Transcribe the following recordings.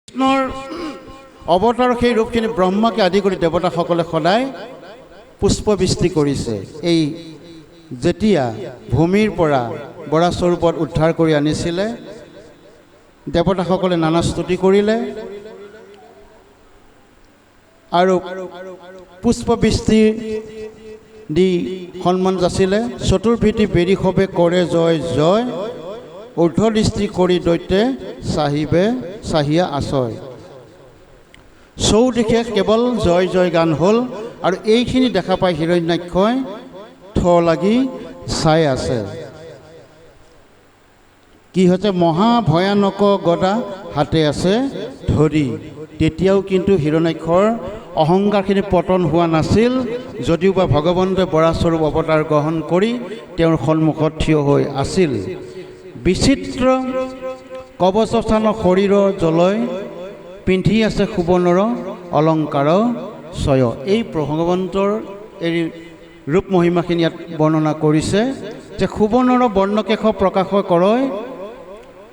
কৃষ্ণৰ অৱতাৰ সেই ৰূপখিনি ব্ৰহ্মাকে আদি কৰি দেৱতাসকলে সদায় পুষ্পবৃষ্টি কৰিছে। এই যেতিয়া ভূমিৰ পৰা বৰা স্বৰূপত উদ্ধাৰ কৰি আনিছিলে, দেৱতাসকলে নানা স্তুতি কৰিলে আৰু পুষ্পবৃষ্টি দি সন্মান যাচিলে। চতুৰ্ভীতি বেৰি সবে কৰে জয় জয়, ঊৰ্ধ্বদৃষ্টি কৰি দৈত্যে চাহিয়া আচয়। চৌদিশে কেৱল জয় জয় গান হ'ল আৰু এইখিনি দেখা পাই হিৰণ্যাক্ষই লাগি চাই আছে। কি হৈছে? মহাভয়ানক গদা হাতে আছে ধৰি। তেতিয়াও কিন্তু হিৰণ্যাক্ষৰ অহংকাৰখিনি পতন হোৱা নাছিল, যদিও বা ভগৱন্তই বৰাস্বৰূপ অৱতাৰ গ্ৰহণ কৰি তেওঁৰ সন্মুখত থিয় হৈ আছিল। বিচিত্ৰ কৱচস্থানৰ শৰীৰৰ জলয় পিন্ধি আছে সুবৰ্ণৰ অলংকাৰ ছয়। এই ভগৱন্তৰ এই ৰূপ মহিমাখিনি ইয়াত বৰ্ণনা কৰিছে যে সুবৰ্ণৰ বৰ্ণকেশ প্ৰকাশ কৰয়,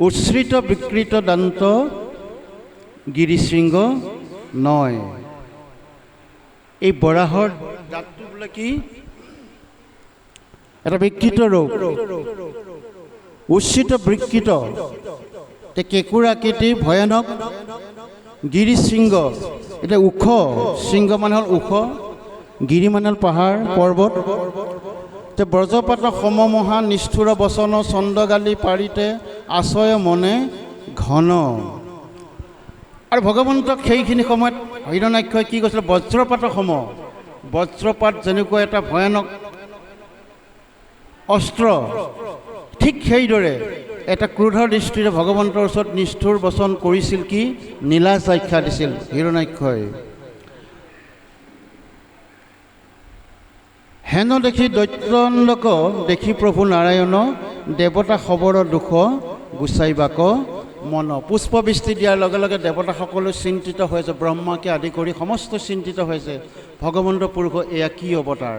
উচ্ছ্ৰিত বিকৃত দান্ত গিৰিশৃংগ নয়। এই বৰাহৰ দাঁতটো বোলে কি? এটা বিকৃত ৰূপ, উচ্ছিত বিকৃত, কেঁকুৰাকৃতি ভয়ানক, গিৰিশৃংগ, এতিয়া ওখ, শৃংগ মানে হ'ল ওখ, গিৰি মানে হ'ল পাহাৰ পৰ্বত। ব্ৰজপাত সমমহা নিষ্ঠুৰ বচন, চন্দ্ৰগালি পাৰিতে আচয় মনে ঘন। আৰু ভগৱন্তক সেইখিনি সময়ত হিৰণ্যাক্ষই কি কৈছিলে? বজ্ৰপাত সম। বজ্ৰপাত যেনেকুৱা এটা ভয়ানক অস্ত্ৰ, ঠিক সেইদৰে এটা ক্ৰোধৰ দৃষ্টিৰে ভগৱন্তৰ ওচৰত নিষ্ঠুৰ বচন কৰিছিল। কি? নীলাজ আখ্যা দিছিল হিৰণ্যাক্ষই। হেন দেখি দৈত্যন্দক দেখি প্ৰভু নাৰায়ণ, দেৱতা খবৰ দুখ গুচাইবাক মন। পুষ্পবৃষ্টি দিয়াৰ লগে লগে দেৱতাসকলো চিন্তিত হৈছে, ব্ৰহ্মাকে আদি কৰি সমস্ত চিন্তিত হৈছে, ভগৱন্ত পুৰুষ এয়া কি অৱতাৰ?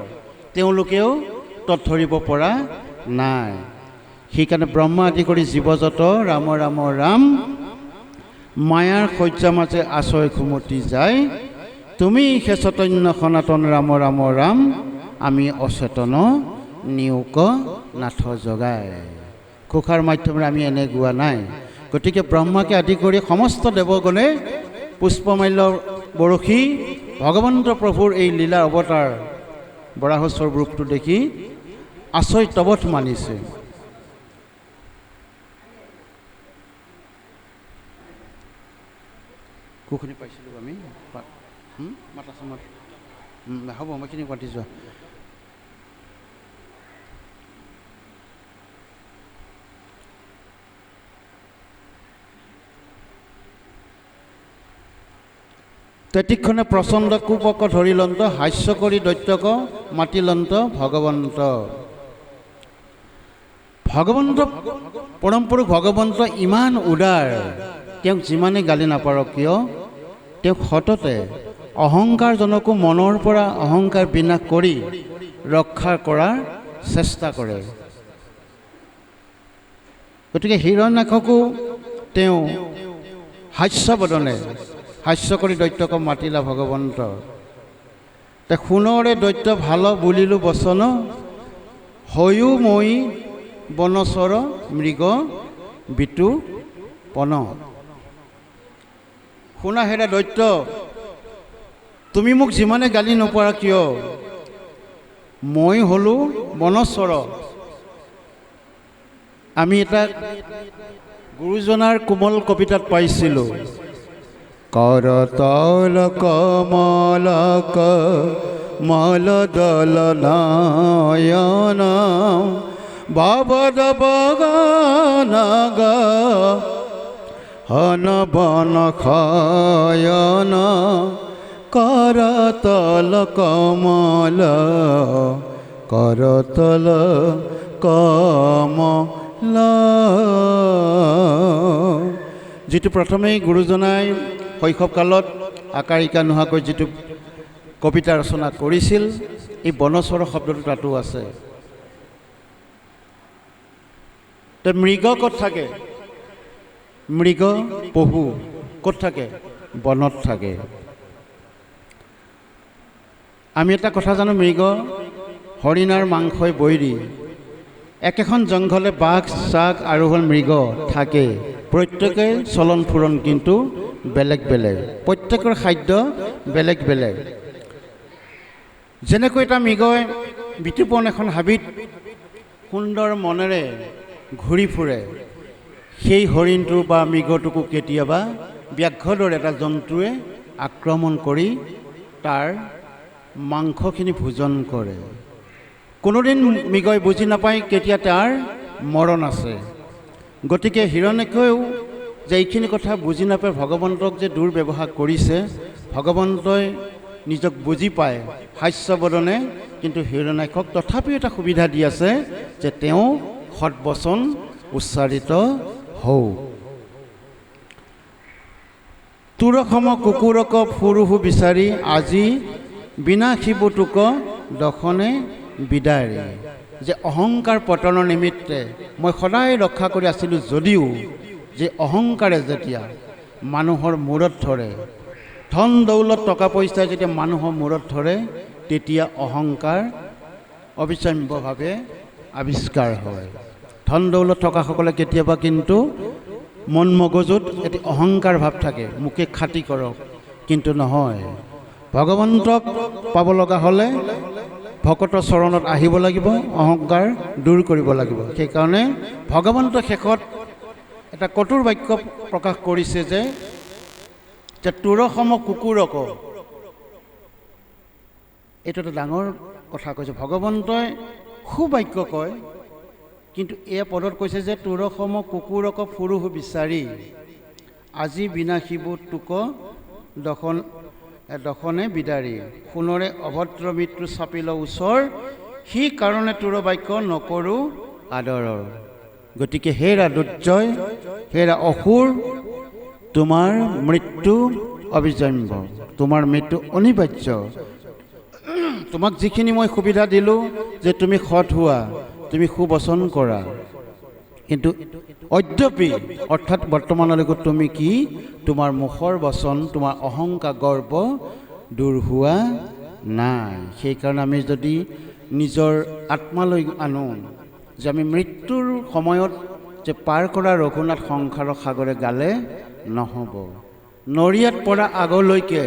তেওঁলোকেও তৎ ধৰিব পৰা নাই। সেইকাৰণে ব্ৰহ্মা আদি কৰি জীৱজত ৰাম ৰাম ৰাম, মায়াৰ শয্যা মাজে আচয় ঘুমতি যায়। তুমি সে চৈতন্য সনাতন ৰাম ৰাম ৰাম, আমি অচেতন নিয়োগ নাথ জগাই। ঘোষাৰ মাধ্যমেৰে আমি এনে গোৱা নাই। গতিকে ব্ৰহ্মাকে আদি কৰি সমস্ত দেৱগণে পুষ্পমাল্য বৰশী ভগৱন্ত প্ৰভুৰ এই লীলা অৱতাৰ বৰাহস্বৰূপ ৰূপটো দেখি আচৰিতৱধ মানিছে। কুখুনি পাইছিলোঁ আমি মাতা চামাত হ'ব, মই এইখিনি পাতি যোৱা। তেতিক্ষণে প্ৰচণ্ড কোপক ধৰিলন্ত, হাস্য কৰি দৈত্যক মাতিলন্ত ভগৱন্ত। ভগৱন্ত পৰম পুৰুষ ভগৱন্ত ইমান উদাৰ, তেওঁক যিমানে গালি নাপাৰক কিয়, তেওঁক সততে অহংকাৰজনকো মনৰ পৰা অহংকাৰ বিনাশ কৰি ৰক্ষা কৰাৰ চেষ্টা কৰে। গতিকে হিৰণ্যাক্ষকো তেওঁ হাস্যবদনে হাস্য কৰি দৈত্যক মাতিলা ভগৱন্ত। সোণৰে দৈত্য ভাল বুলিলো বচন, হয়ো মই বনচৰ মৃগ বিতু পন। শুনা হেৰা দৈত্য, তুমি মোক যিমানে গালি নপৰা কিয়, মই হ'লোঁ বনচৰ। আমি এটা গুৰুজনাৰ কোমল কবিতাত পাইছিলোঁ, কৰতল কমলক মলদল নয়ন, বাবদ বগনগ হন বন খয়ন, কৰতল কমল কৰতল কমল। যিটো প্ৰথমেই গুৰুজনাই শৈশৱকালত আকাৰিকা নোহোৱাকৈ যিটো কবিতা ৰচনা কৰিছিল, এই বনচৰ শব্দটো তাতো আছে। মৃগ ক'ত থাকে? মৃগ পহু ক'ত থাকে? বনত থাকে। আমি এটা কথা জানো, মৃগ হৰিণাৰ মাংসই বৈৰী। একেখন জংঘলে বাঘ চাগ আৰু হ'ল মৃগ থাকে, প্ৰত্যেকে চলন ফুৰণ কিন্তু বেলেগ বেলেগ, প্ৰত্যেকৰ খাদ্য বেলেগ বেলেগ। যেনেকৈ এটা মৃগই বিতৃপণ এখন হাবিত সুন্দৰ মনেৰে ঘূৰি ফুৰে, সেই হৰিণটো বা মৃগটোকো কেতিয়াবা ব্যাঘ্ৰৰ এটা জন্তুৱে আক্ৰমণ কৰি তাৰ মাংসখিনি ভোজন কৰে। কোনোদিন মৃগই বুজি নাপায় কেতিয়া তাৰ মৰণ আছে। গতিকে হিৰণ্যকেও যে এইখিনি কথা বুজি নাপায়, ভগৱন্তক যে দুৰ্ব্যৱহাৰ কৰিছে, ভগৱন্তই নিজক বুজি পায় হাস্যবদনে, কিন্তু হিৰণ্যকক তথাপিও এটা সুবিধা দি আছে যে তেওঁ সৎবচন উচ্চাৰিত হওক। তুৰসম কুকুৰক ফুৰুহু বিচাৰি, আজি বিনাশিবুটোক দশনে বিদাৰি। যে অহংকাৰ পতনৰ নিমিত্তে মই সদায় ৰক্ষা কৰি আছিলোঁ, যদিও যে অহংকাৰে যেতিয়া মানুহৰ মূৰত ধৰে, ধন দৌলত টকা পইচাই যেতিয়া মানুহৰ মূৰত ধৰে, তেতিয়া অহংকাৰ অবিচম্যভাৱে আৱিষ্কাৰ হয়। ধন দৌলত থকাসকলে কেতিয়াবা কিন্তু মন মগজুত এটি অহংকাৰ ভাৱ থাকে, মোকে খাতি কৰক, কিন্তু নহয়। ভগৱন্তক পাব লগা হ'লে ভকতৰ চৰণত আহিব লাগিব, অহংকাৰ দূৰ কৰিব লাগিব। সেইকাৰণে ভগৱন্ত শেষত এটা কঠোৰ বাক্য প্ৰকাশ কৰিছে যে তুৰসম কুকুৰক, এইটো এটা ডাঙৰ কথা কৈছে। ভগৱন্তই সুবাক্য কয়, কিন্তু এই পদত কৈছে যে তুৰসম কুকুৰক ফুৰুহু বিচাৰি, আজি বিনাশিবু তোক দশনে বিদাৰি। সোণৰে অভদ্ৰ মৃত্যু চাপিল ওচৰ, সি কাৰণে তোৰ বাক্য নকৰোঁ আদৰৰ। গতিকে হেৰা দুৰ্জয়, হেৰা অসুৰ, তোমাৰ মৃত্যু অবিজম্য, তোমাৰ মৃত্যু অনিবাৰ্য। তোমাক যিখিনি মই সুবিধা দিলোঁ যে তুমি সৎ হোৱা, তুমি সুবচন কৰা, কিন্তু অদ্যপি অৰ্থাৎ বৰ্তমানলৈকে তুমি কি, তোমাৰ মুখৰ বচন, তোমাৰ অহংকাৰ গৰ্ব দূৰ হোৱা নাই। সেইকাৰণে আমি যদি নিজৰ আত্মালৈ আনো যে আমি মৃত্যুৰ সময়ত যে পাৰ কৰা ৰঘুনাথ সংসাৰৰ সাগৰে গালে নহ'ব। নৰিয়াত পৰা আগলৈকে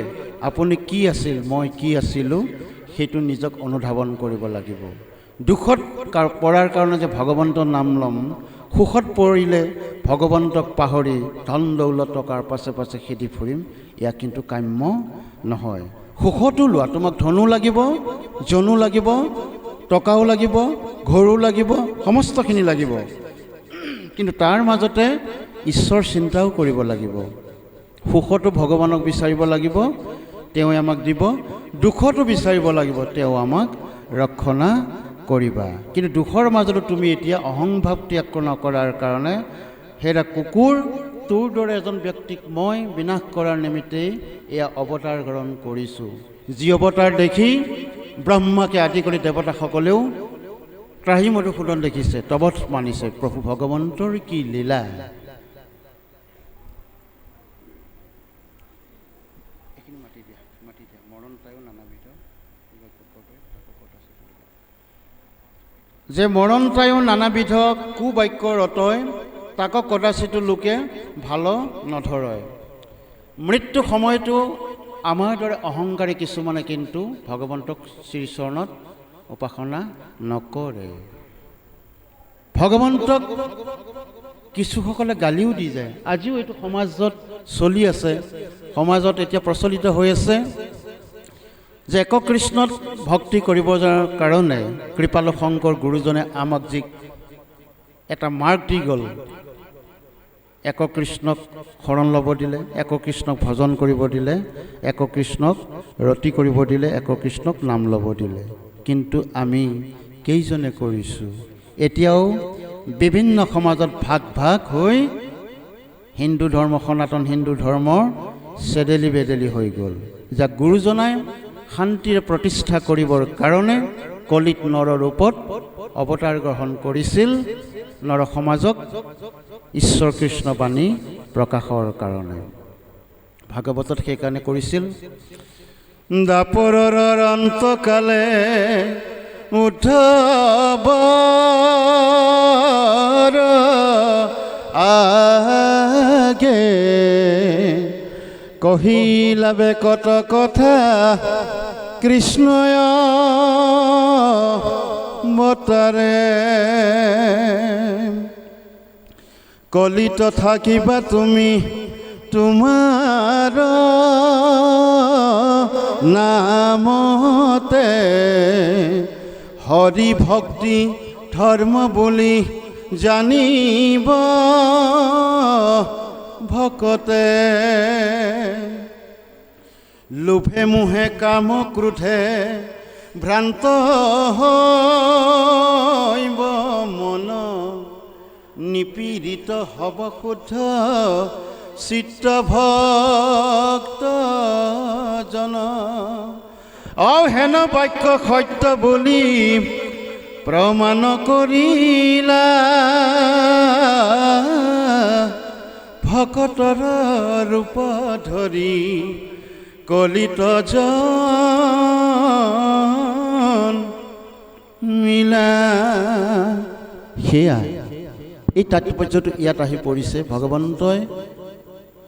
আপুনি কি আছিল, মই কি আছিলোঁ, সেইটো নিজক অনুধাৱন কৰিব লাগিব। দুখত পৰাৰ কাৰণে যে ভগৱন্তৰ নাম ল'ম, সুখত পৰিলে ভগৱন্তক পাহৰি ধন দৌলত টকাৰ পাছে পাছে খেদি ফুৰিম, এয়া কিন্তু কাম্য নহয়। সুখতো লোৱা, তোমাক ধনো লাগিব, জনো লাগিব, টকাও লাগিব, ঘৰো লাগিব, সমস্তখিনি লাগিব, কিন্তু তাৰ মাজতে ঈশ্বৰ চিন্তাও কৰিব লাগিব। সুখতো ভগৱানক বিচাৰিব লাগিব, তেওঁ আমাক দিব, দুখতো বিচাৰিব লাগিব, তেওঁ আমাক ৰক্ষণা কৰিবা। কিন্তু দুখৰ মাজতো তুমি এতিয়া অহংভাৱ ত্যাগ নকৰাৰ কাৰণে হেৰা কুকুৰ, তোৰ দৰে এজন ব্যক্তিক মই বিনাশ কৰাৰ নিমিত্তে এয়া অৱতাৰ গ্ৰহণ কৰিছোঁ। যি অৱতাৰ দেখি ব্ৰহ্মাকে আদি কৰি দেৱতাসকলেও ত্ৰাহি মধুসূদন দেখিছে, তবত মানিছে, প্ৰভু ভগৱন্তৰ কি লীলা। যে মৰণ তায়ো নানাবিধ কুবাক্য ৰতয়, তাক কদাচিতো লোকে ভাল নধৰয়। মৃত্যু সময়তো আমাৰ দৰে অহংকাৰী কিছুমানে কিন্তু ভগৱন্তক শ্ৰীচৰণত উপাসনা নকৰে। ভগৱন্তক কিছুসকলে গালিও দি যায়। আজিও এইটো সমাজত চলি আছে, সমাজত এতিয়া প্ৰচলিত হৈ আছে যে এক কৃষ্ণত ভক্তি কৰিবৰ কাৰণে কৃপালু শংকৰ গুৰুজনে আমাক যি এটা মাৰ্গ দি গ'ল, এক কৃষ্ণক শৰণ ল'ব দিলে, এক কৃষ্ণক ভজন কৰিব দিলে, এক কৃষ্ণক ৰতি কৰিব দিলে, এক কৃষ্ণক নাম ল'ব দিলে, কিন্তু আমি কেইজনে কৰিছোঁ? এতিয়াও বিভিন্ন সমাজত ভাগ ভাগ হৈ হিন্দু ধৰ্ম, সনাতন হিন্দু ধৰ্মৰ চেদেলি বেদেলি হৈ গ'ল। যাক গুৰুজনাই শান্তিৰে প্ৰতিষ্ঠা কৰিবৰ কাৰণে কলিত নৰ ৰূপত অৱতাৰ গ্ৰহণ কৰিছিল, নৰ সমাজক ঈশ্বৰ কৃষ্ণ বাণী প্ৰকাশৰ কাৰণে। ভাগৱতত সেইকাৰণে কৰিছিল, দাপৰৰ অন্তকালে উদ্ধৱৰ আগে কহিলাবে কত কথা কৃষ্ণয় মতাৰে কলিত থাকিবা তুমি তোমাৰ নামতে হৰি ভক্তি ধৰ্ম বুলি জানিব ভকতে লোভে মোহে কাম ক্ৰোধে ভ্ৰান্ত হৈব মন নিপীড়িত হব শুদ্ধ চিত্ত ভক্ত জন অহেন বাক্য সত্য বুলি প্ৰমাণ কৰিলা ভকতৰ ৰূপ ধৰি কলিত জন মিলা। সেয়া এই তাৎপৰ্যটো ইয়াত আহি পৰিছে। ভগৱন্তই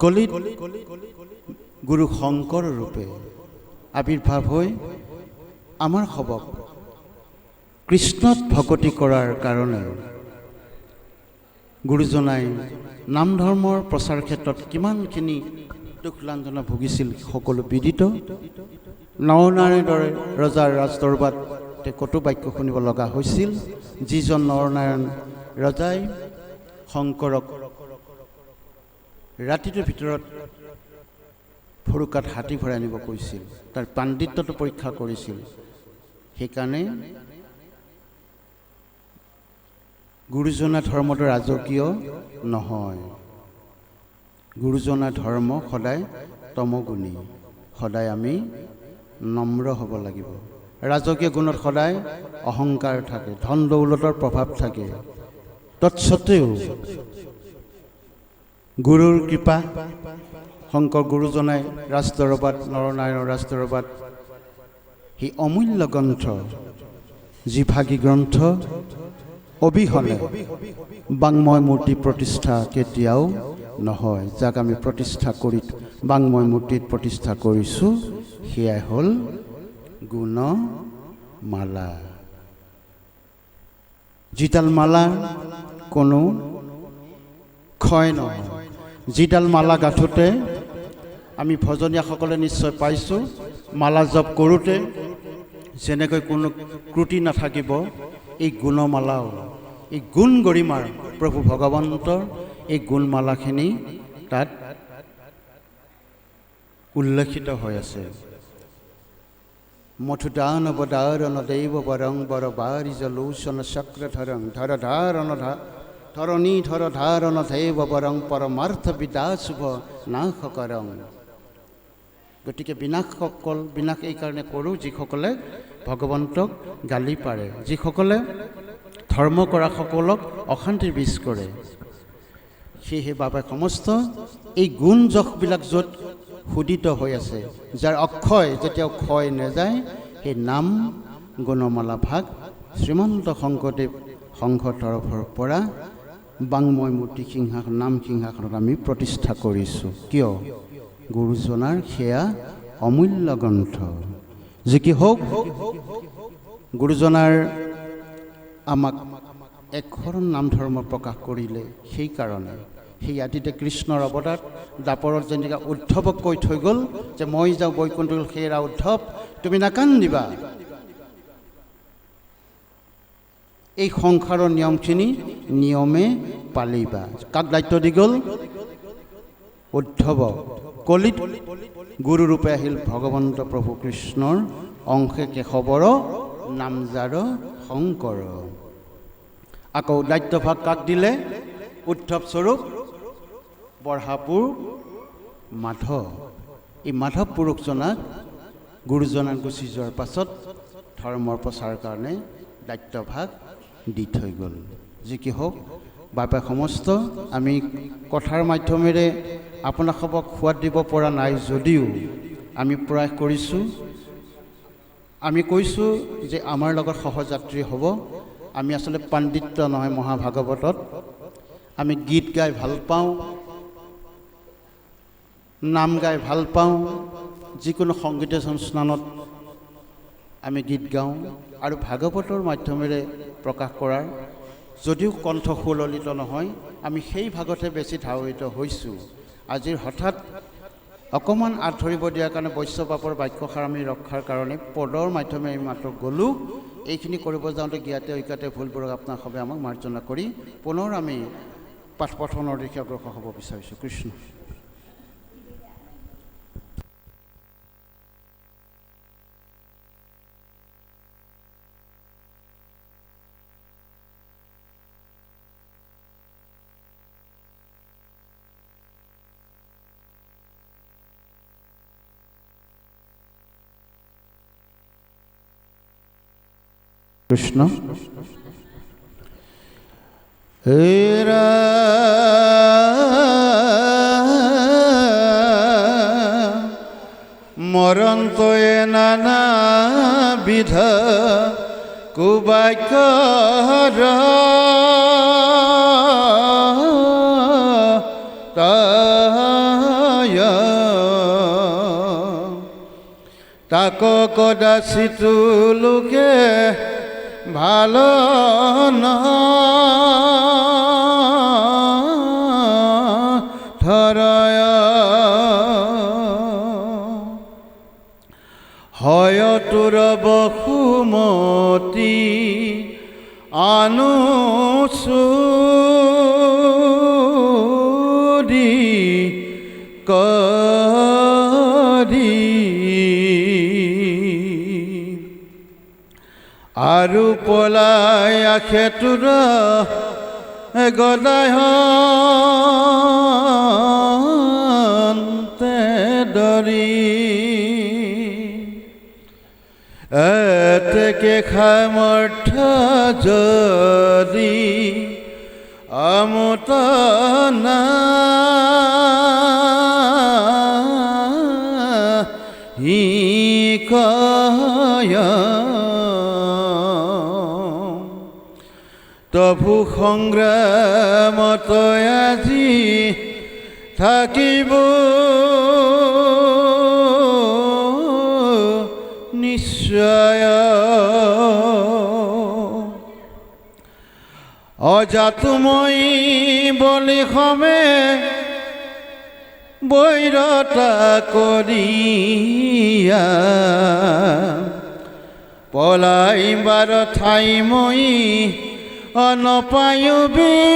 কলিত গুৰু শংকৰ ৰূপে আবিৰ্ভাৱ হৈ আমাৰ সবক কৃষ্ণত ভকতি কৰাৰ কাৰণে গুৰুজনাই নাম ধৰ্মৰ প্ৰচাৰ ক্ষেত্ৰত কিমানখিনি দুখ লাঞ্ছনা ভুগিছিল সকলো বিদিত। নৰনাৰায়ণৰ দৰে ৰজাৰ ৰাজদৰবাৰত কটু বাক্য শুনিব লগা হৈছিল। যিজন নৰনাৰায়ণ ৰজাই শংকৰক ৰাতিটোৰ ভিতৰত ফুৰুকাত হাতী ভৰাই আনিব কৈছিল, তাৰ পাণ্ডিত্যটো পৰীক্ষা কৰিছিল। সেইকাৰণে গুৰুজনা ধৰ্মটো ৰাজকীয় নহয়। গুৰুজনা ধৰ্ম সদায় তমগুণী, সদায় আমি নম্ৰ হ'ব লাগিব। ৰাজকীয় গুণত সদায় অহংকাৰ থাকে, ধন দৌলতৰ প্ৰভাৱ থাকে। তৎসত্ত্বেও গুৰুৰ কৃপা, শংকৰ গুৰুজনাই ৰাজদৰবাৰত, নৰনাৰায়ণৰ ৰাজদৰবাৰত সেই অমূল্য গ্ৰন্থ, যিভাগী গ্ৰন্থ অবিহনে বাংময় মূৰ্তি প্ৰতিষ্ঠা কেতিয়াও নহয়। যাক আমি প্ৰতিষ্ঠা কৰি বাংময় মূৰ্তিত প্ৰতিষ্ঠা কৰিছোঁ, সেয়াই হ'ল গুণমালা। যিডাল মালা কোনো ক্ষয় নহয়। যিডাল মালা গাঁঠোতে আমি ভজনীয়াসকলে নিশ্চয় পাইছোঁ, মালা জপ কৰোঁতে যেনেকৈ কোনো ক্ৰুটি নাথাকিব, এই গুণমালাও, এই গুণ গৰিমাৰ প্ৰভু ভগৱন্তৰ এই গুণমালাখিনি তাত উল্লেখিত হৈ আছে। মথুদান বদাৰণ দৈৱ বৰং বৰ বাৰিজ লোচন চক্ৰধৰং ধৰ ধাৰণ ধৰণী ধৰ ধাৰণ দৈৱ বৰং পৰমাৰ্থ বিদা শুভ নাশ কৰং। গতিকে বিনাশসকল বিনাশ এইকাৰণে কৰোঁ যিসকলে ভগৱন্তক গালি পাৰে, যিসকলে ধৰ্ম কৰাসকলক অশান্তিৰ বীজ কৰে। সেয়েহে বাবাই সমস্ত এই গুণ যশবিলাক য'ত শোধিত হৈ আছে, যাৰ অক্ষয় যেতিয়াও ক্ষয় নাযায়, সেই নাম গুণমালা ভাগ শ্ৰীমন্ত শংকৰদেৱ সংঘৰ তৰফৰ পৰা বাংময় মূৰ্তি সিংহাসন, নাম সিংহাসনত আমি প্ৰতিষ্ঠা কৰিছোঁ। কিয়? গুৰুজনাৰ সেয়া অমূল্য গ্ৰন্থ। যি কি হওক, গুৰুজনাৰ আমাক একশৰণ নাম ধৰ্ম প্ৰকাশ কৰিলে। সেইকাৰণে সেই আদিতে কৃষ্ণৰ অৱতাৰ দাপৰত যেনেকৈ উদ্ধৱক কৈ থৈ গ'ল যে মই যাওঁ বৈকুণ্ঠ, সেৰা উদ্ধৱ তুমি নাকান্দিবা। এই সংসাৰৰ নিয়মখিনি নিয়মে পালিবা। কাক দায়িত্ব দি গ'ল? উদ্ধৱক। কলিত গুৰুৰূপে আহিল ভগৱন্ত প্ৰভু কৃষ্ণৰ অংশে কেশৱৰ নামজাৰ শংকৰ। আকৌ দায়িত্বভাগ কাক দিলে? উদ্ধৱ স্বৰূপ বৰহাপুৰ মাধৱ। এই মাধৱ পুৰুষজনাক গুৰুজনাক গুচি যোৱাৰ পাছত ধৰ্মৰ প্ৰচাৰৰ কাৰণে দায়িত্বভাগ দি থৈ গ'ল। যি কি হওক, বাবে সমস্ত আমি কথাৰ মাধ্যমেৰে আপোনালোকক সোৱাদ দিব পৰা নাই যদিও আমি প্ৰয়াস কৰিছোঁ। আমি কৈছোঁ যে আমাৰ লগত সহযাত্ৰী হ'ব। আমি আচলতে পাণ্ডিত্য নহয় মহাভাগৱতত। আমি গীত গাই ভাল পাওঁ, নাম গাই ভাল পাওঁ, যিকোনো সংগীতানুষ্ঠানত আমি গীত গাওঁ আৰু ভাগৱতৰ মাধ্যমেৰে প্ৰকাশ কৰাৰ যদিও কণ্ঠ সুললিত নহয়, আমি সেই ভাগতে বেছি ধাৱিত হৈছোঁ। আজিৰ হঠাৎ অকণমান আঁত ধৰিব দিয়াৰ কাৰণে বৈশ্যবাপৰ বাক্যষাৰ আমি ৰক্ষাৰ কাৰণে পদৰ মাধ্যমেৰে আমি মাত্ৰ গ'লোঁ। এইখিনি কৰিব যাওঁতে জ্ঞাতে ঐক্যতে ভুলবোৰক আপোনাক সবে আমাক মাৰ্জনা কৰি পুনৰ আমি পাঠ পঠনৰ দিশে অগ্ৰসৰ হ'ব বিচাৰিছোঁ। কৃষ্ণ। কৃষ্ণ। হেৰা মৰন্তয়ে নানা বিধ কুবাক্যৰ তায় তাক কদাচিত লোকে ভাল ধৰয় হয় তোৰ বসুমতী আনুচুদি কৰি আৰু পলাই আখে তোৰ গদায়ন্তে দৰি এতেকে সামৰ্থ যদি অমত নাহি কয় তভু সংগ্ৰামত আজি থাকিব নিশ্চয় অজাতুমই বলি সমে বৈৰতা কৰিয়া পলাইবাৰ ঠাই মই অনপায়ু বিচাৰিয়া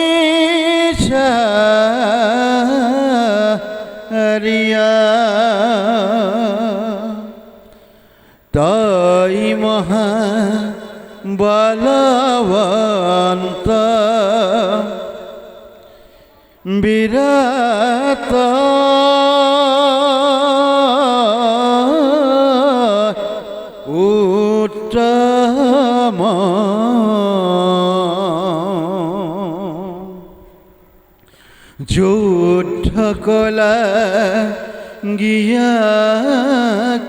তই মহা বলৱন্ত বিৰাট উত্তম যুদ্ধ কলা গিয়া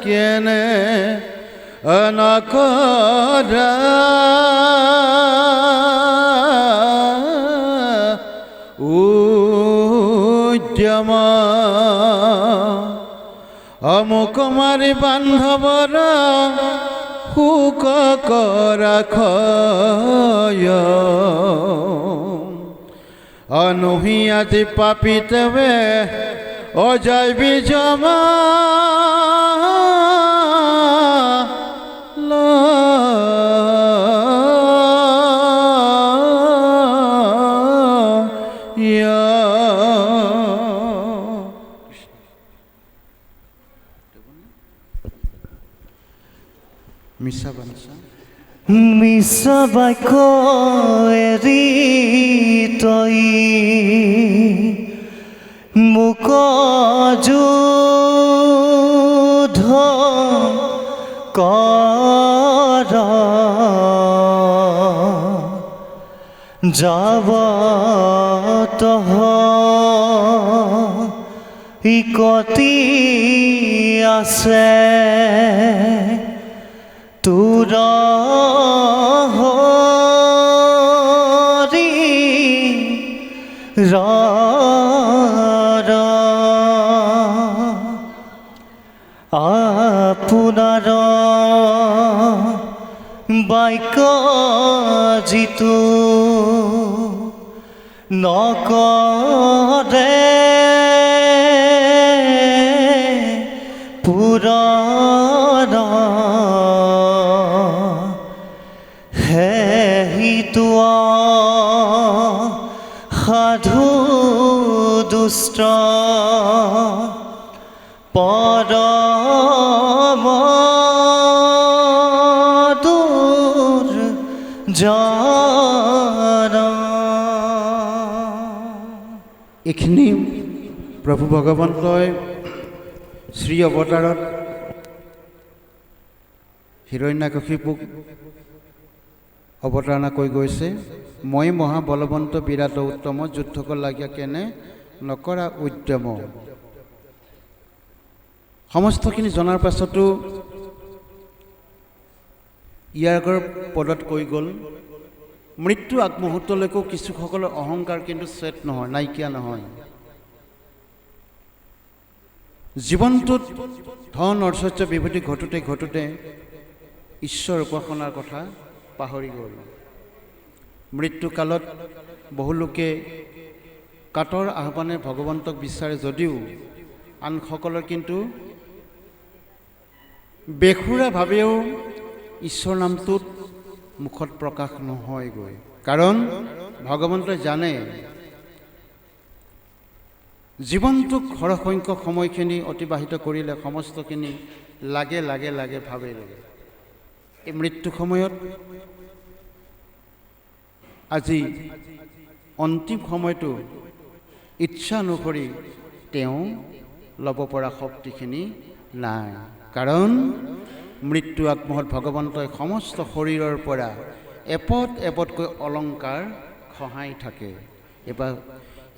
কেনে অনকৰা উদ্যম অমুক মাৰি বান্ধৱৰ শোক কৰা ক্ষয় অনুহি আজি পাপিতবে অজয় বিজমা মিছা বাক্য এৰি তই মোক যুদ্ধ কৰ যাবতহ ইকতি আছে তোৰ হৰি আপোনাৰ বাক্য যিটো নকৰে পূৰণ সেইটো সাধু দুষ্ট পৰম এইখিনি প্ৰভু ভগৱন্তই শ্ৰী অৱতাৰত হিৰণ্যাকশিপুক অৱতাৰণা কৈ গৈছে, মই মহাবলৱন্ত বিৰাট উত্তম যুদ্ধক লাগীয়া কেনে নকৰা উদ্যম। সমস্তখিনি জনাৰ পাছতো ইয়াৰ আগৰ পদত কৈ গ'ল, মৃত্যু আগমুহূৰ্তলৈকো কিছুসকলৰ অহংকাৰ কিন্তু ছেট নহয়, নাইকিয়া নহয়। জীৱনটোত ধন ঐশ্বৰ্য বিভূতি ঘটোতে ঘটোতে ঈশ্বৰ উপাসনাৰ কথা পাহৰি গ'ল। মৃত্যুকালত বহুলোকে কাটৰ আহ্বানে ভগৱন্তক বিচাৰে যদিও আনসকলৰ কিন্তু বেসুৰাভাৱেও ঈশ্বৰ নামটোত মুখত প্ৰকাশ নহয়গৈ। কাৰণ ভগৱন্তই জানে জীৱনটোক সৰহসংখ্যক সময়খিনি অতিবাহিত কৰিলে সমস্তখিনি লাগে লাগে লাগে ভাবে লাগে। এই মৃত্যু সময়ত আজি অন্তিম সময়টো ইচ্ছা অনুসৰি তেওঁ ল'ব পৰা শক্তিখিনি নাই। কাৰণ মৃত্যু আগমুহূৰ্তত ভগৱন্তই সমস্ত শৰীৰৰ পৰা এপদ এপদকৈ অলংকাৰ খহাই থাকে।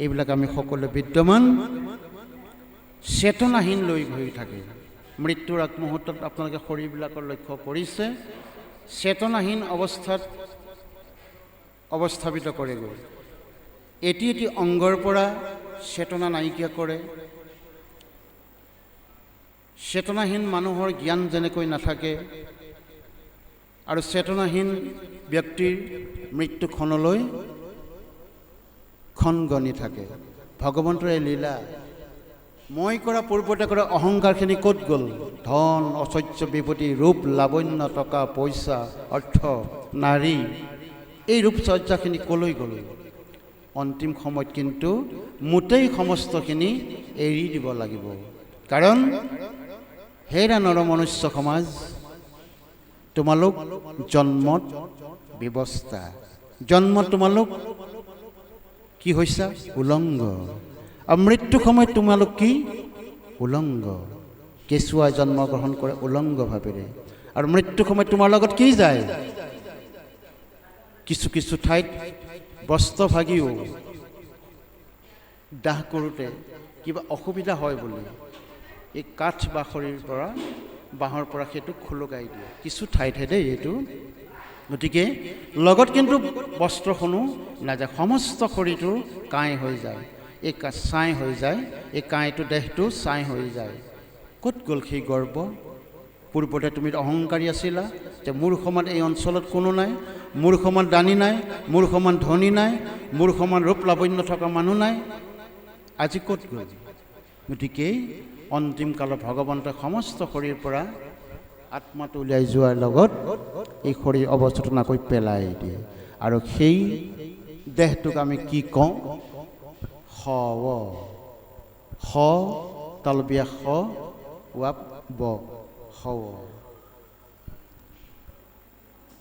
এইবিলাক আমি সকলোৱে বিদ্যমান, চেতনাহীন লৈ হৈ থাকে। মৃত্যুৰ আগমুহূৰ্তত আপোনালোকে শৰীৰবিলাকৰ লক্ষ্য কৰিছে, চেতনাহীন অৱস্থাত অৱস্থাপিত কৰেগৈ। এটি এটি অংগৰ পৰা চেতনা নাইকিয়া কৰে। চেতনাহীন মানুহৰ জ্ঞান যেনেকৈ নাথাকে আৰু চেতনাহীন ব্যক্তিৰ মৃত্যুক্ষণলৈ ক্ষণ গণি থাকে। ভগৱন্তৰ এই লীলা, মই কৰা পূৰ্বতে কৰা অহংকাৰখিনি ক'ত গ'ল? ধন ঐশ্বৰ্য বিভূতি ৰূপ লাৱণ্য টকা পইচা অৰ্থ নাৰী, এই ৰূপচৰ্যাখিনি ক'লৈ গ'ল? অন্তিম সময়ত কিন্তু মোটেই সমস্তখিনি এৰি দিব লাগিব। কাৰণ হেৰা নৰমনুষ্য সমাজ, তোমালোক জন্মত ব্যৱস্থা, জন্মত তোমালোক কি হৈছা? উলংগ। আৰু মৃত্যু সময়ত তোমালোক কি? উলংগ। কেঁচুৱাই জন্মগ্ৰহণ কৰে উলংগ ভাৱেৰে, আৰু মৃত্যু সময়ত তোমাৰ লগত কি যায়? কিছু কিছু ঠাইত বস্ত্ৰ ভাগিও দাহ কৰোঁতে কিবা অসুবিধা হয় বুলি এই কাঠ বা খৰিৰ পৰা বাঁহৰ পৰা সেইটো খোলোকাই দিয়ে, কিছু ঠাইতহে দেই এইটো। গতিকে লগত কিন্তু বস্ত্ৰখনো নাযায়, সমস্ত শৰীৰটো কাঁই হৈ যায়, এই ছাই হৈ যায়, এই কাঁইটো দেহটো ছাই হৈ যায়। ক'ত গ'ল সেই গৰ্ব? পূৰ্বতে তুমি অহংকাৰী আছিলা যে মোৰ সমান এই অঞ্চলত কোনো নাই, মোৰ সমান দানী নাই, মোৰ সমান ধনী নাই, মোৰ সমান ৰূপ লাৱণ্য থকা মানুহ নাই। আজি ক'ত গ'ল? গতিকে অন্তিম কালত ভগৱন্তই সমস্ত শৰীৰৰ পৰা আত্মাটো উলিয়াই যোৱাৰ লগত এই শৰীৰ অৱস্থাটো নাকৈ পেলাই দিয়ে। আৰু সেই দেহটোক আমি কি কওঁ? শৱ। শ তালবীয়া শ ৱাপ ব, শৱ।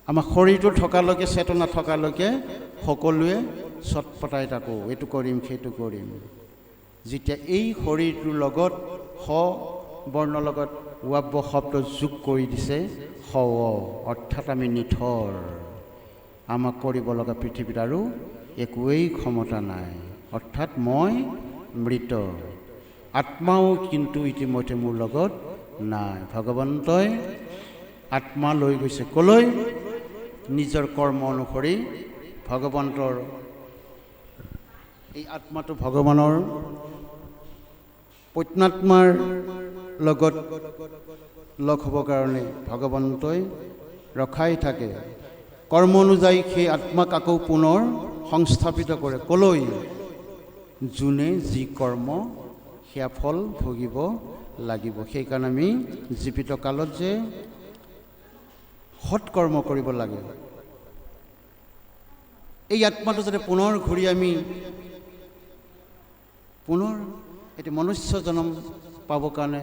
আমাৰ শৰীৰটো থকালৈকে, চেতনা থকালৈকে সকলোৱে চটপটাই থাকোঁ, এইটো কৰিম সেইটো কৰিম। যেতিয়া এই শৰীৰটোৰ লগত শ বৰ্ণৰ লগত ৱাব শব্দ যোগ কৰি দিছে শৱ, অৰ্থাৎ আমি নিথৰ। আমাক কৰিব লগা পৃথিৱীত আৰু একোৱেই ক্ষমতা নাই, অৰ্থাৎ মই মৃত। আত্মাও কিন্তু ইতিমধ্যে মোৰ লগত নাই। ভগৱন্তই আত্মা লৈ গৈছে ক'লৈ? নিজৰ কৰ্ম অনুসৰি ভগৱন্তৰ এই আত্মাটো ভগৱানৰ পত্নাত্মাৰ লগত লগ হ'বৰ কাৰণে ভগৱন্তই ৰখাই থাকে। কৰ্ম অনুযায়ী সেই আত্মাক আকৌ পুনৰ সংস্থাপিত কৰে ক'লৈ? যোনে যি কৰ্ম সেয়া ফল ভুগিব লাগিব। সেইকাৰণে আমি জীৱিত কালত যে সৎকৰ্ম কৰিব লাগে। এই আত্মাটো যাতে পুনৰ ঘূৰি আমি পুনৰ এটি মনুষ্য জন্ম পাবৰ কাৰণে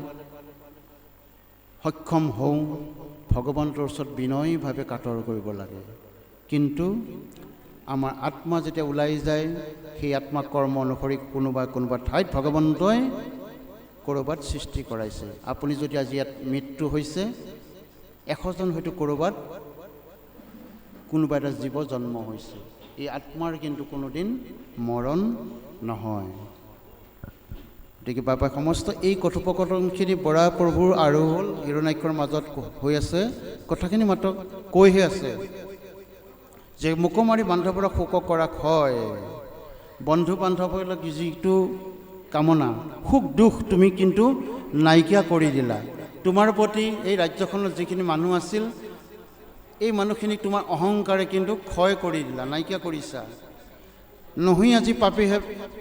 সক্ষম হওঁ, ভগৱন্তৰ ওচৰত বিনয়ীভাৱে কাতৰ কৰিব লাগে। কিন্তু আমাৰ আত্মা যেতিয়া ওলাই যায়, সেই আত্মা কৰ্ম অনুসৰি কোনোবা ঠাইত ভগৱন্তই ক'ৰবাত সৃষ্টি কৰাইছে। আপুনি যদি আজি ইয়াত মৃত্যু হৈছে, 100জন হয়তো ক'ৰবাত কোনোবা এটা জীৱ জন্ম হৈছে। এই আত্মাৰ কিন্তু কোনোদিন মৰণ নহয়। গতিকে বাবাই সমস্ত এই কথোপকথনখিনি বৰা প্ৰভুৰ আৰু হিৰণ্যাক্ষৰ মাজত হৈ আছে। কথাখিনি মাত্ৰ কৈহে আছে যে মোকো মাৰি বান্ধৱৰক শোক কৰা হয়। বন্ধু বান্ধৱৰ যিটো কামনা, সুখ দুখ তুমি কিন্তু নাইকিয়া কৰি দিলা। তোমাৰ প্ৰতি এই ৰাজ্যখনত যিখিনি মানুহ আছিল, এই মানুহখিনিক তোমাৰ অহংকাৰে কিন্তু ক্ষয় কৰি দিলা, নাইকিয়া কৰিছা। নহি আজি পাপী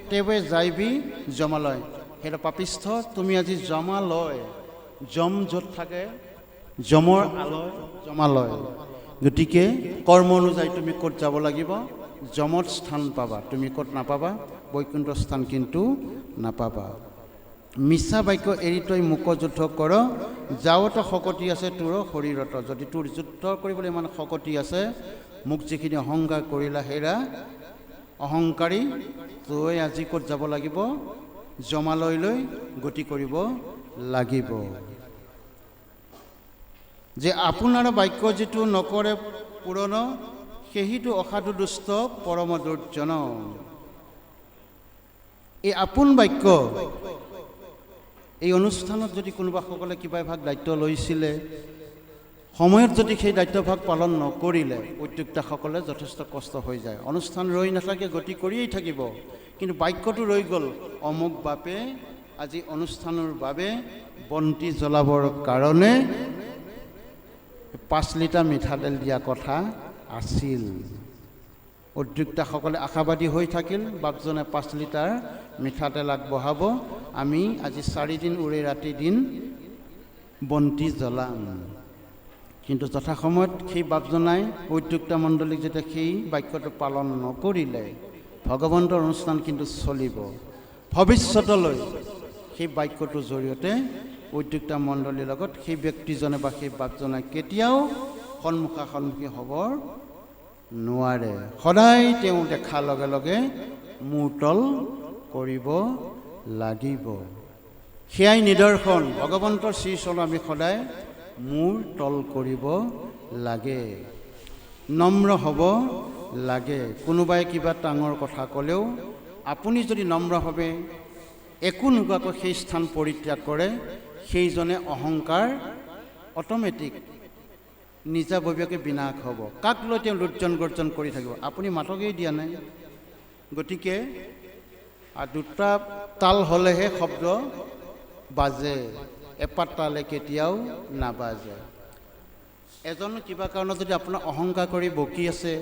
তেৱে যাইবি জমালয়। সেইটো পাপিষ্ঠ, তুমি আজি জমালয়। যম য'ত থাকে, যমৰ আলয় জমালয়। গতিকে কৰ্ম অনুযায়ী তুমি ক'ত যাব লাগিব? যমত স্থান পাবা। তুমি ক'ত নাপাবা? বৈকুণ্ঠ স্থান কিন্তু নাপাবা। মিছা বাক্য এৰি তই মুক যুদ্ধ কৰ, যাৱত শকতি আছে তোৰ শৰীৰত। যদি তোৰ যুদ্ধ কৰিবলৈ ইমান শকতি আছে, মোক যিখিনি অহংকাৰ কৰিলা হেৰা অহংকাৰী, তই আজি ক'ত যাব লাগিব? জমালয়লৈ গতি কৰিব লাগিব। যে আপোনাৰ বাক্য যিটো নকৰে পূৰণ, সেহিটো অসাধু দুষ্ট পৰম দুৰ্জন। এই আপোন বাক্য, এই অনুষ্ঠানত যদি কোনোবাসকলে কিবা এভাগ দায়িত্ব লৈছিলে, সময়ত যদি সেই দায়িত্বভাগ পালন নকৰিলে উদ্যোক্তাসকলে যথেষ্ট কষ্ট হৈ যায়। অনুষ্ঠান ৰৈ নাথাকে, গতি কৰিয়েই থাকিব। কিন্তু বাক্যটো ৰৈ গ'ল, অমুক বাপে আজি অনুষ্ঠানৰ বাবে বন্তি জ্বলাবৰ কাৰণে 5 লিটাৰ মিঠাতেল দিয়া কথা আছিল। উদ্যোক্তাসকলে আশাবাদী হৈ থাকিল, বাপজনে 5 লিটাৰ মিঠাতেল আগবঢ়াব, আমি আজি 4 দিন উৰে ৰাতি দিন বন্তি জ্বলাম। কিন্তু যথাসময়ত সেই বাপজনাই উদ্যোক্তা মণ্ডলীক যেতিয়া সেই বাক্যটো পালন নকৰিলে, ভগৱন্তৰ অনুষ্ঠান কিন্তু চলিব। ভৱিষ্যতলৈ সেই বাক্যটোৰ জৰিয়তে উদ্যোক্তা মণ্ডলীৰ লগত সেই ব্যক্তিজনে বা সেই বাপজনে কেতিয়াও সন্মুখী হ'ব নোৱাৰে। সদায় তেওঁ দেখাৰ লগে লগে মূৰ তল কৰিব লাগিব। সেয়াই নিদৰ্শন। ভগৱন্তৰ শ্ৰীচৰণ আমি সদায় মূৰ তল কৰিব লাগে, নম্ৰ হ'ব লাগে। কোনোবাই কিবা ডাঙৰ কথা ক'লেও আপুনি যদি নম্ৰভাৱে একো নোকোৱাকৈ সেই স্থান পৰিত্যাগ কৰে, সেইজনে অহংকাৰ অট'মেটিক নিজাববীয়াকৈ বিনাশ হ'ব। কাক লৈ তেওঁ লুৰ্জন গৰ্জন কৰি থাকিব? আপুনি মাতকেই দিয়া নাই। গতিকে দুটা তাল হ'লেহে শব্দ বাজে, এপাত তালে কেতিয়াও নাবাজে। এজন কিবা কাৰণত যদি আপোনাৰ অহংকাৰ কৰি বকি আছে,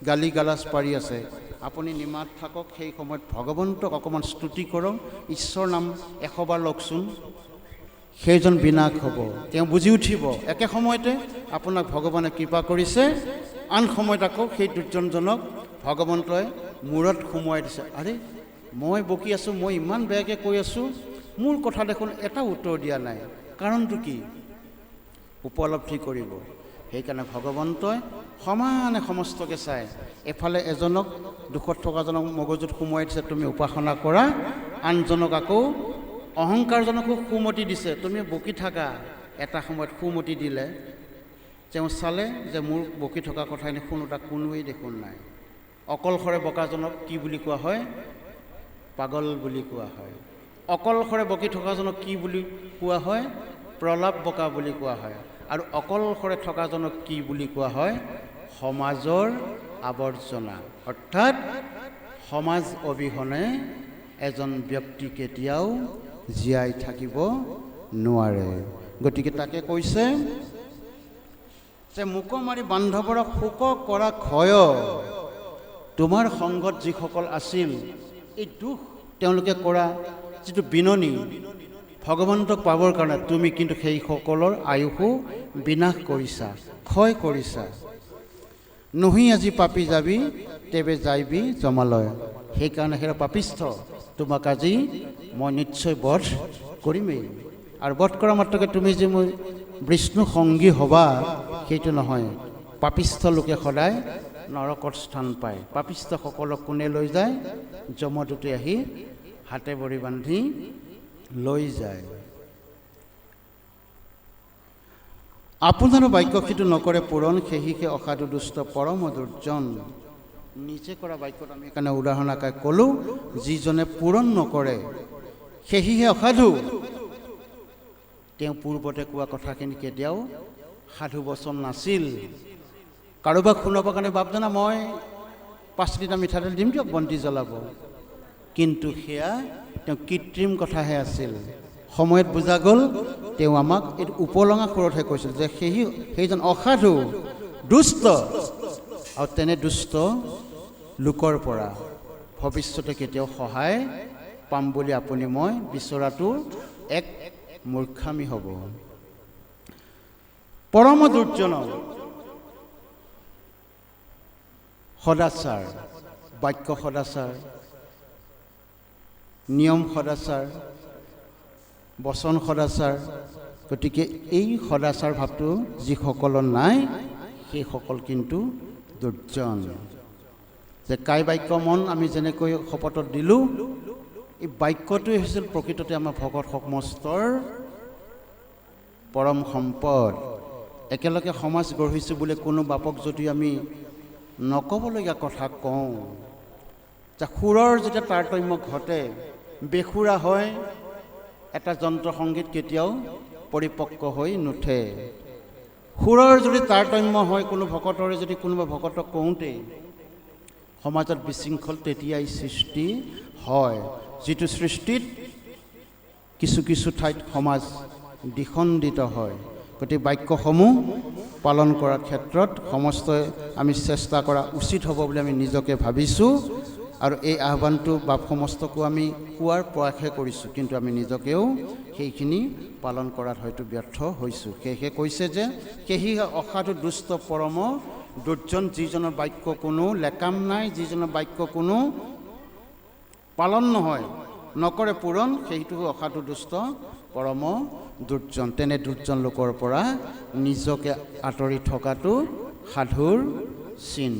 গালি গালাজ পাৰি আছে, আপুনি নিমাত থাকক। সেই সময়ত ভগৱন্তক অকণমান স্তুতি কৰক, ঈশ্বৰ নাম 100 বাৰ লওকচোন। সেইজন বিনাশ হ'ব, তেওঁ বুজি উঠিব। একে সময়তে আপোনাক ভগৱানে কৃপা কৰিছে, আন সময়ত আকৌ সেই দুৰ্জনজনক ভগৱন্তই মূৰত সুমুৱাই দিছে। আৰে মই বকি আছোঁ, মই ইমান বেয়াকৈ কৈ আছোঁ, মোৰ কথা দেখোন এটা উত্তৰ দিয়া নাই, কাৰণটো কি? উপলব্ধি কৰিব। সেইকাৰণে ভগৱন্তই সমানে সমস্তকে চাই, এফালে এজনক দুখত থকাজনক মগজুত সুমুৱাই দিছে, তুমি উপাসনা কৰা, আনজনক আকৌ অহংকাৰজনকো সুমতি দিছে, তুমি বকি থাকা। এটা সময়ত সুমতি দিলে তেওঁ চালে যে মোৰ বকি থকা কথাখিনি শুনোতা কোনোৱেই দেখোন নাই। অকলশৰে বকাজনক কি বুলি কোৱা হয়? পাগল বুলি কোৱা হয়। অকলশৰে বকি থকাজনক কি বুলি কোৱা হয়? প্ৰলাপ বকা বুলি কোৱা হয়। আৰু অকলশৰে থকাজনক কি বুলি কোৱা হয়? সমাজৰ আৱৰ্জনা। অৰ্থাৎ সমাজ অবিহনে এজন ব্যক্তি কেতিয়াও জীয়াই থাকিব নোৱাৰে। গতিকে তাকে কৈছে যে মোকো মাৰি বান্ধৱৰক শোক কৰা ক্ষয়, তোমাৰ সংগত যিসকল আছিল, এই দুখ তেওঁলোকে কৰা যিটো বিননি ভগৱন্তক পাবৰ কাৰণে তুমি কিন্তু সেইসকলৰ আয়ুসো বিনাশ কৰিছা, ক্ষয় কৰিছা। নহি আজি পাপি যাবি তেবে যাইবি জমালয়। সেইকাৰণে সেই পাপিষ্ঠ তোমাক আজি মই নিশ্চয় বধ কৰিমেই। আৰু বধ কৰা মাত্ৰকে তুমি যে মই বিষ্ণু সংগী হ'বা সেইটো নহয়। পাপিষ্ঠ লোকে সদায় নৰকত স্থান পায়। পাপিষ্ঠসকলক কোনে লৈ যায়? যমদূতে আহি হাতে ভৰি বান্ধি লৈ যায়। আপোনাৰো বাক্য সেইটো নকৰে পূৰণ, সেহিহে অসাধু দুষ্ট পৰম দুৰ্জন। নিজে কৰা বাক্যত আমি সেইকাৰণে উদাহৰণ আকাৰে ক'লোঁ, যিজনে পূৰণ নকৰে সেহিহে অসাধু। তেওঁ পূৰ্বতে কোৱা কথাখিনি কেতিয়াও সাধু বচন নাছিল। কাৰোবাক শুনাবৰ কাৰণে বাপ জানা মই 5 লিটাৰ মিঠাতেল দিম দিয়ক বন্তি জ্বলাব, কিন্তু সেয়া তেওঁ কৃত্ৰিম কথাহে আছিল। সময়ত বুজা গ'ল তেওঁ আমাক এই উপলঙা সুৰতহে কৈছিল যে সেইজন অসাধু দুষ্ট, আৰু তেনে দুষ্ট লোকৰ পৰা ভৱিষ্যতে কেতিয়াও সহায় পাম বুলি আপুনি মই বিচৰাটো এক মূৰ্খামি হ'ব। পৰম দুৰ্জন সদাচাৰ, বাক্য সদাচাৰ, নিয়ম সদাচাৰ, বচন সদাচাৰ। গতিকে এই সদাচাৰ ভাৱটো যিসকলৰ নাই সেইসকল কিন্তু দুৰ্জন। যে কাই বাক্য মন আমি যেনেকৈ শপতত দিলোঁ, এই বাক্যটোৱে হৈছিল প্ৰকৃততে আমাৰ ভকত সমস্তৰ পৰম সম্পদ। একেলগে সমাজ গঢ়িছোঁ বুলি কোনো বাপক যদি আমি নক'বলগীয়া কথা কওঁ, যে সুৰৰ যেতিয়া তাৰতম্য ঘটে, বেসুৰা হয় এটা যন্ত্ৰ সংগীত কেতিয়াও পৰিপক্ক হৈ নুঠে। সুৰৰ যদি তাৰতম্য হয় কোনো ভকতৰে, যদি কোনোবা ভকতক কওঁতে সমাজত বিশৃংখল তেতিয়াই সৃষ্টি হয়, যিটো সৃষ্টিত কিছু কিছু ঠাইত সমাজ দ্বিখণ্ডিত হয়। গতিকে বাক্যসমূহ পালন কৰাৰ ক্ষেত্ৰত সমস্তই আমি চেষ্টা কৰা উচিত হ'ব বুলি আমি নিজকে ভাবিছোঁ। আৰু এই আহ্বানটো বাপ সমস্তকো আমি কোৱাৰ প্ৰয়াসহে কৰিছোঁ, কিন্তু আমি নিজকেও সেইখিনি পালন কৰাত হয়তো ব্যৰ্থ হৈছোঁ। সেয়েহে কৈছে যে সেয়েহে অসাধু দুষ্ট পৰম দুৰ্জন, যিজনৰ বাক্য কোনো লেকাম নাই, যিজনৰ বাক্য কোনো পালন নহয়, নকৰে পূৰণ, সেইটো অসাধু দুষ্ট পৰম দুৰ্জন। তেনে দুৰ্জন লোকৰ পৰা নিজকে আঁতৰি থকাটো সাধুৰ চিন।